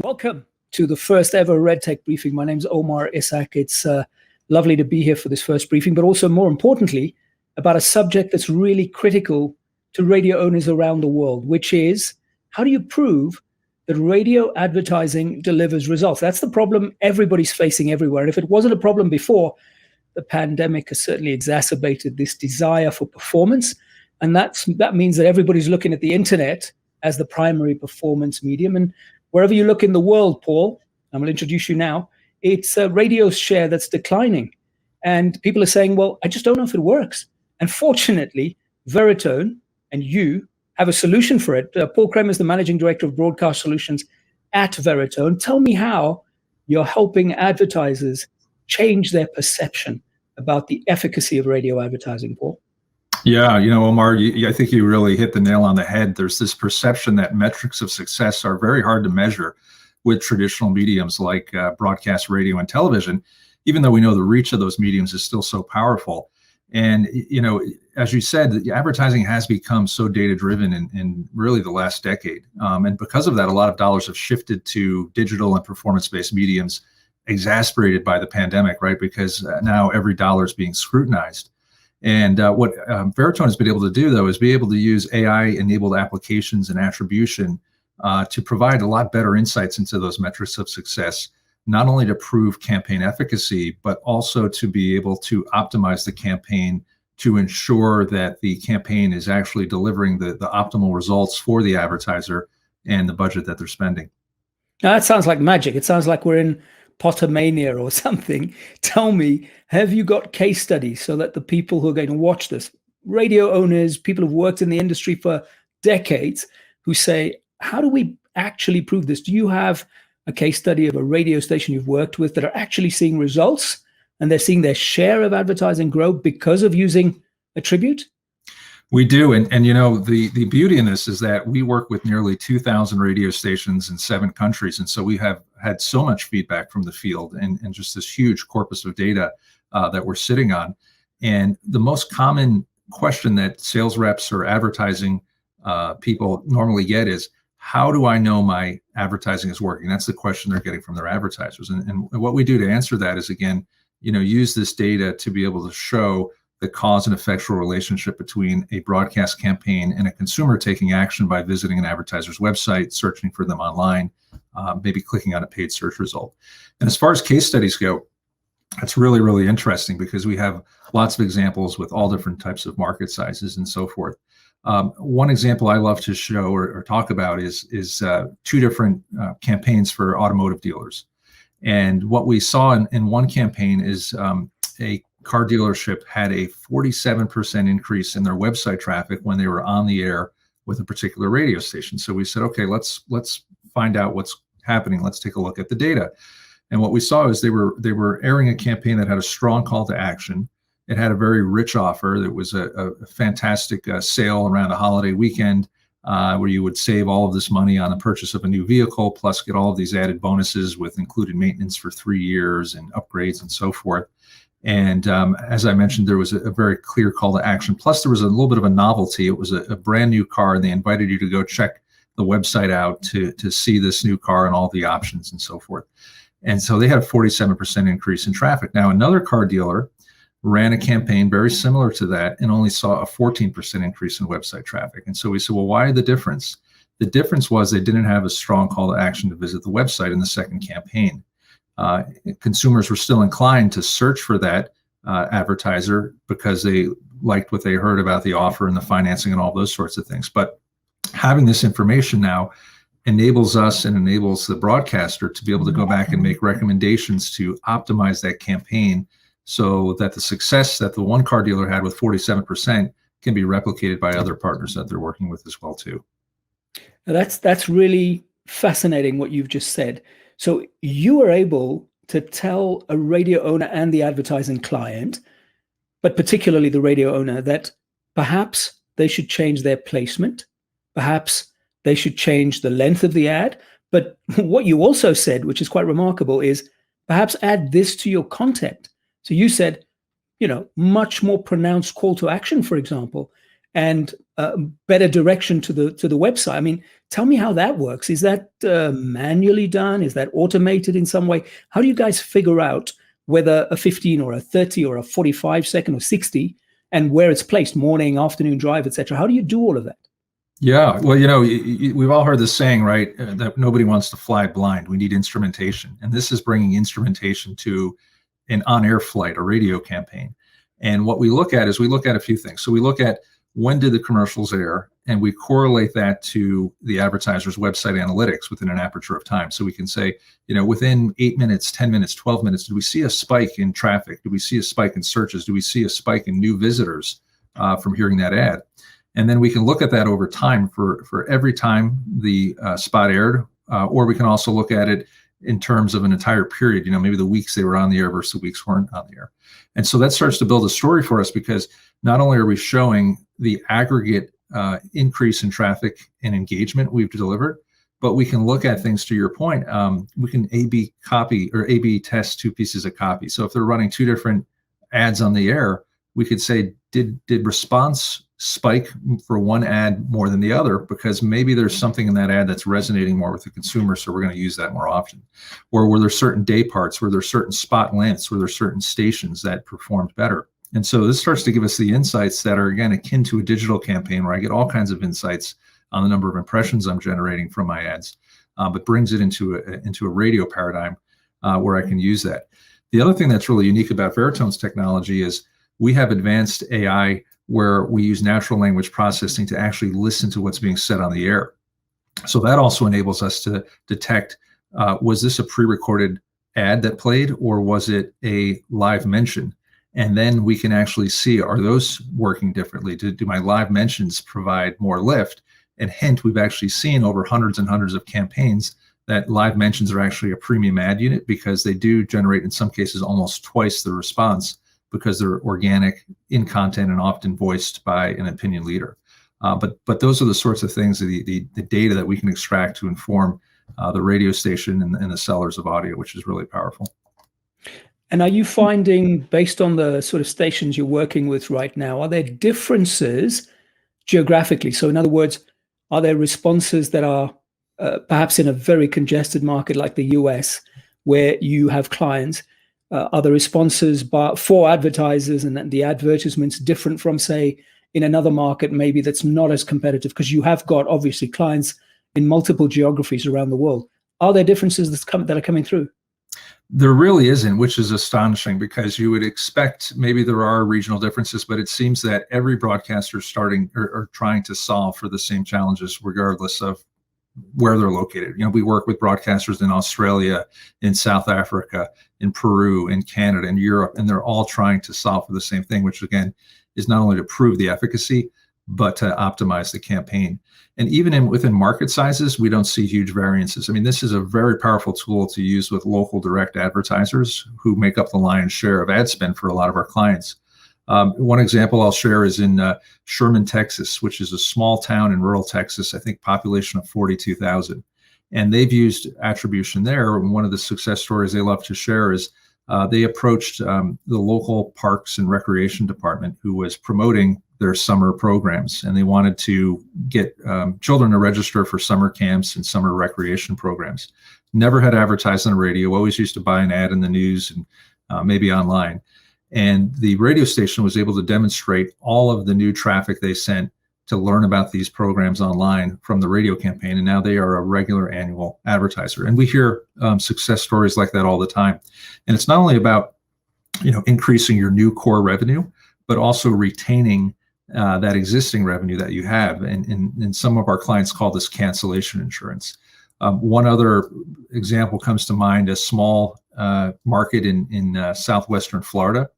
Welcome to the first ever RedTech briefing. My name is Omar Isak. It's lovely to be here for this first briefing, but also more importantly, about a subject that's really critical to radio owners around the world, which is how do you prove that radio advertising delivers results? That's the problem everybody's facing everywhere. And if it wasn't a problem before, the pandemic has certainly exacerbated this desire for performance. And that means that everybody's looking at the internet as the primary performance medium. And wherever you look in the world, Paul, I'm going to introduce you now, it's a radio share that's declining. And people are saying, well, I just don't know if it works. And fortunately, Veritone and you have a solution for it. Paul Cramer is the managing director of broadcast solutions at Veritone. Tell me how you're helping advertisers change their perception about the efficacy of radio advertising, Paul. Yeah, Omar, I think you really hit the nail on the head. There's this perception that metrics of success are very hard to measure with traditional mediums like broadcast radio and television, even though we know the reach of those mediums is still so powerful. And, as you said, advertising has become so data-driven in really the last decade. And because of that, a lot of dollars have shifted to digital and performance-based mediums, exacerbated by the pandemic, right? Because now every dollar is being scrutinized. And what Veritone has been able to do, though, is be able to use AI-enabled applications and attribution to provide a lot better insights into those metrics of success, not only to prove campaign efficacy, but also to be able to optimize the campaign to ensure that the campaign is actually delivering the optimal results for the advertiser and the budget that they're spending. Now, that sounds like magic. It sounds like we're in Pottermania or something. Tell me, have you got case studies so that the people who are going to watch this, radio owners, people who've worked in the industry for decades, who say, how do we actually prove this? Do you have a case study of a radio station you've worked with that are actually seeing results and they're seeing their share of advertising grow because of using attribute? We do. And the beauty in this is that we work with nearly 2,000 radio stations in 7 countries. And so we have had so much feedback from the field and just this huge corpus of data that we're sitting on. And the most common question that sales reps or advertising people normally get is, how do I know my advertising is working? That's the question they're getting from their advertisers. And what we do to answer that is, again, use this data to be able to show the cause and effectual relationship between a broadcast campaign and a consumer taking action by visiting an advertiser's website, searching for them online, maybe clicking on a paid search result. And as far as case studies go, that's really, really interesting because we have lots of examples with all different types of market sizes and so forth. One example I love to show or talk about is 2 different campaigns for automotive dealers. And what we saw in one campaign is a car dealership had a 47% increase in their website traffic when they were on the air with a particular radio station. So we said, okay, let's find out what's happening. Let's take a look at the data. And what we saw is they were airing a campaign that had a strong call to action. It had a very rich offer. There was a fantastic sale around a holiday weekend where you would save all of this money on the purchase of a new vehicle, plus get all of these added bonuses with included maintenance for 3 years and upgrades and so forth. And as I mentioned, there was a very clear call to action. Plus, there was a little bit of a novelty. It was a brand new car, and they invited you to go check the website out to see this new car and all the options and so forth. And so they had a 47% increase in traffic. Now, another car dealer ran a campaign very similar to that and only saw a 14% increase in website traffic. And so we said, well, why the difference? The difference was they didn't have a strong call to action to visit the website in the second campaign. Consumers were still inclined to search for that advertiser because they liked what they heard about the offer and the financing and all those sorts of things. But having this information now enables us and enables the broadcaster to be able to go back and make recommendations to optimize that campaign so that the success that the one car dealer had with 47% can be replicated by other partners that they're working with as well too. That's really fascinating what you've just said. So you are able to tell a radio owner and the advertising client, but particularly the radio owner, that perhaps they should change their placement, perhaps they should change the length of the ad. But what you also said, which is quite remarkable, is perhaps add this to your content. So you said, much more pronounced call to action, for example. and better direction to the website. I mean, tell me how that works. Is that manually done? Is that automated in some way? How do you guys figure out whether a 15 or a 30 or a 45 second or 60 and where it's placed, morning, afternoon drive, etc.? How do you do all of that? Yeah, well, we've all heard this saying, right, that nobody wants to fly blind. We need instrumentation. And this is bringing instrumentation to an on-air flight, a radio campaign. And what we look at is we look at a few things. So we look at when did the commercials air, and we correlate that to the advertiser's website analytics within an aperture of time. So we can say, within 8 minutes, 10 minutes, 12 minutes, did we see a spike in traffic? Do we see a spike in searches? Do we see a spike in new visitors from hearing that ad? And then we can look at that over time for every time the spot aired, or we can also look at it in terms of an entire period, maybe the weeks they were on the air versus the weeks weren't on the air. And so that starts to build a story for us, because not only are we showing the aggregate increase in traffic and engagement we've delivered, but we can look at things, to your point, we can A/B copy or A/B test two pieces of copy. So if they're running two different ads on the air, we could say, did response spike for one ad more than the other, because maybe there's something in that ad that's resonating more with the consumer, so we're going to use that more often. Or were there certain day parts, were there certain spot lengths, were there certain stations that performed better? And so this starts to give us the insights that are, again, akin to a digital campaign, where I get all kinds of insights on the number of impressions I'm generating from my ads, but brings it into a radio paradigm where I can use that. The other thing that's really unique about Veritone's technology is we have advanced AI where we use natural language processing to actually listen to what's being said on the air. So that also enables us to detect, was this a pre-recorded ad that played, or was it a live mention? And then we can actually see, are those working differently? Do my live mentions provide more lift? And hint, we've actually seen over hundreds and hundreds of campaigns that live mentions are actually a premium ad unit, because they do generate, in some cases, almost twice the response, because they're organic in content and often voiced by an opinion leader. But those are the sorts of things, the data that we can extract to inform the radio station and the sellers of audio, which is really powerful. And are you finding, based on the sort of stations you're working with right now, are there differences geographically? So in other words, are there responses that are perhaps in a very congested market like the US, where you have clients? Are the responses for advertisers and the advertisements different from, say, in another market maybe that's not as competitive? Because you have got, obviously, clients in multiple geographies around the world. Are there differences that are coming through? There really isn't, which is astonishing, because you would expect maybe there are regional differences, but it seems that every broadcaster is starting or trying to solve for the same challenges, regardless of where they're located. We work with broadcasters in Australia, in South Africa, in Peru, in Canada, in Europe, and they're all trying to solve for the same thing, which again is not only to prove the efficacy, but to optimize the campaign. And even within market sizes, we don't see huge variances. I mean, this is a very powerful tool to use with local direct advertisers who make up the lion's share of ad spend for a lot of our clients. One example I'll share is in Sherman, Texas, which is a small town in rural Texas, I think population of 42,000. And they've used attribution there. And one of the success stories they love to share is they approached the local parks and recreation department, who was promoting their summer programs. And they wanted to get children to register for summer camps and summer recreation programs. Never had advertised on the radio, always used to buy an ad in the news and maybe online. And the radio station was able to demonstrate all of the new traffic they sent to learn about these programs online from the radio campaign. And now they are a regular annual advertiser. And we hear success stories like that all the time. And it's not only about, increasing your new core revenue, but also retaining that existing revenue that you have. And some of our clients call this cancellation insurance. One other example comes to mind, a small market in southwestern Florida.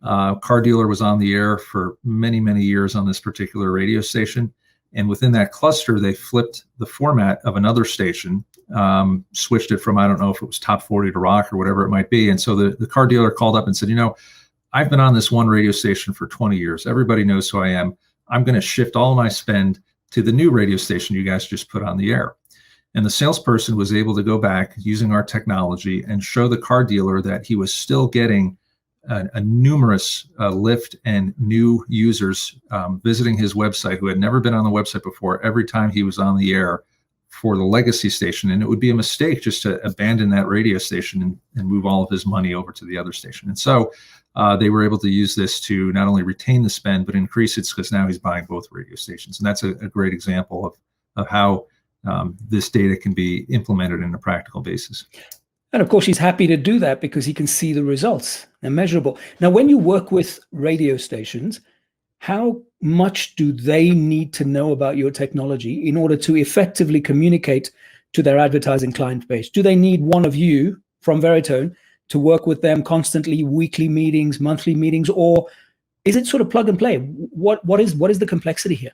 Car dealer was on the air for many, many years on this particular radio station. And within that cluster, they flipped the format of another station, switched it from, I don't know if it was top 40 to rock or whatever it might be. And so the car dealer called up and said, I've been on this one radio station for 20 years. Everybody knows who I am. I'm going to shift all my spend to the new radio station you guys just put on the air. And the salesperson was able to go back using our technology and show the car dealer that he was still getting a numerous lift and new users visiting his website who had never been on the website before every time he was on the air for the legacy station. And it would be a mistake just to abandon that radio station and move all of his money over to the other station. And so they were able to use this to not only retain the spend, but increase it, because now he's buying both radio stations. And that's a great example of how this data can be implemented in a practical basis. And of course, he's happy to do that because he can see the results. They're measurable. Now, when you work with radio stations, how much do they need to know about your technology in order to effectively communicate to their advertising client base? Do they need one of you from Veritone to work with them constantly, weekly meetings, monthly meetings, or is it sort of plug and play? What is the complexity here?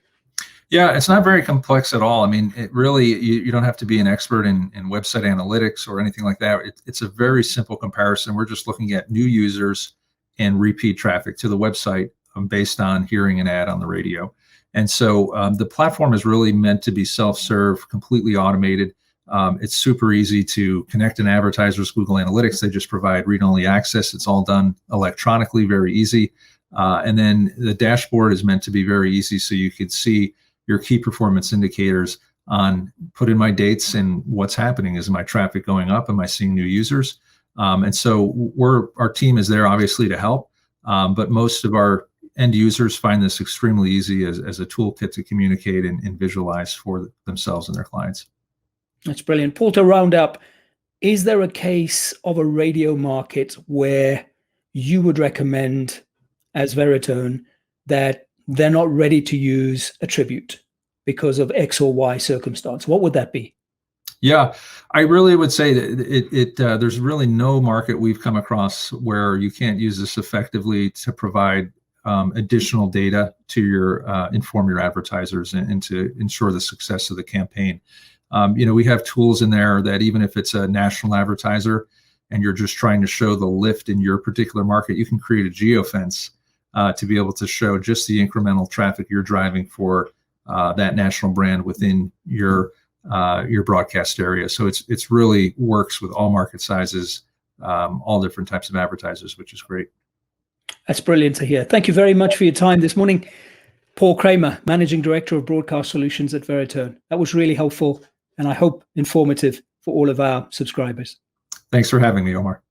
Yeah, it's not very complex at all. I mean, it really, you don't have to be an expert in website analytics or anything like that. It's a very simple comparison. We're just looking at new users and repeat traffic to the website based on hearing an ad on the radio. And so the platform is really meant to be self-serve, completely automated. It's super easy to connect an advertiser's Google Analytics. They just provide read-only access. It's all done electronically, very easy. And then the dashboard is meant to be very easy, so you could see your key performance indicators on put in my dates and what's happening. Is my traffic going up? Am I seeing new users? And so our team is there obviously to help, but most of our end users find this extremely easy as a toolkit to communicate and visualize for themselves and their clients. That's brilliant. Paul, to round up, is there a case of a radio market where you would recommend as Veritone that they're not ready to use attribute because of X or Y circumstance? What would that be? Yeah, I really would say that there's really no market we've come across where you can't use this effectively to provide additional data to inform your advertisers and to ensure the success of the campaign. We have tools in there that even if it's a national advertiser and you're just trying to show the lift in your particular market, you can create a geofence to be able to show just the incremental traffic you're driving for that national brand within your broadcast area. So it's really works with all market sizes, all different types of advertisers, which is great. That's brilliant to hear. Thank you very much for your time this morning, Paul Cramer, Managing Director of Broadcast Solutions at Veritone. That was really helpful and I hope informative for all of our subscribers. Thanks for having me, Omar.